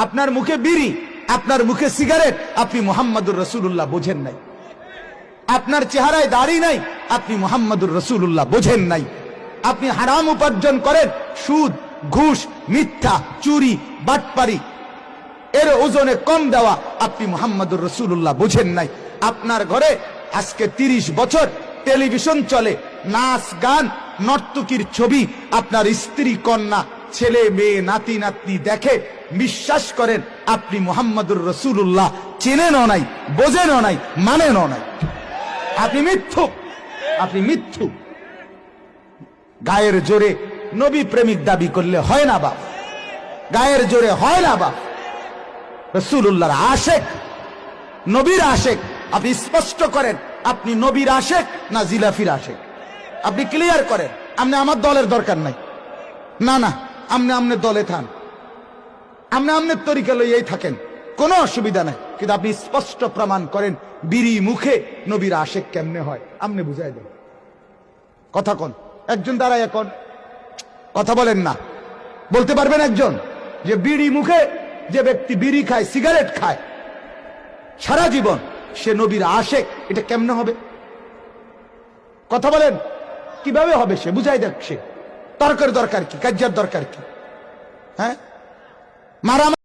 আপনার মুখে বিড়ি, আপনার মুখে সিগারেট, আপনি মুহাম্মাদুর রাসূলুল্লাহ বোঝেন নাই। আপনার চেহারায় দাড়ি নাই, আপনি মুহাম্মাদুর রাসূলুল্লাহ বোঝেন নাই। আপনি হারাম উপার্জন করেন, সুদ, ঘুষ, মিথ্যা, চুরি, বাটপারি, এর ওজনে কম দেওয়া, আপনি মুহাম্মাদুর রাসূলুল্লাহ বোঝেন নাই। আপনার ঘরে আজকে 30 বছর টেলিভিশন চলে, নাচ গান, নর্তকীর ছবি, আপনার স্ত্রী কন্যা, ছেলে মেয়ে, নাতি নাতনি দেখে, বিশ্বাস করেন আপনি মুহাম্মাদুর রাসূলুল্লাহ চেনেনও নাই, বোঝেনও নাই, মানেনও নাই। আপনি মিথ্যুক, আপনি মিথ্যুক। গায়ের জোরে নবী প্রেমিক দাবি করলে হয় না বাপ, গায়ের জোরে হয় না বাপ। রাসূলুল্লাহর আশেক, নবীর আশেক। আপনি স্পষ্ট করেন আপনি নবীর আশেক না জিলাফির আশেক, আপনি ক্লিয়ার করেন। আপনি আমার দলের দরকার নাই, না না, আপনি আমনে দলে থান, আপনি আমনের তরিকা লইয়াই থাকেন, কোনো অসুবিধা নাই। কিন্তু আপনি স্পষ্ট প্রমাণ করেন বিড়ি মুখে নবীর আশেক কেমনে হয়, আপনি বুঝাই দেন। কথা কোন একজন দাঁড়ায়, এখন কথা বলেন না, বলতে পারবেন একজন যে বিড়ি মুখে যে ব্যক্তি বিড়ি খায়, সিগারেট খায় সারা জীবন, সে নবীর আশেক, এটা কেমনে হবে? কথা বলেন, কিভাবে হবে? সে বুঝাই দেখ। সে তর্কের দরকার কি, কাজ্জার দরকার কি? হ্যাঁ, মারা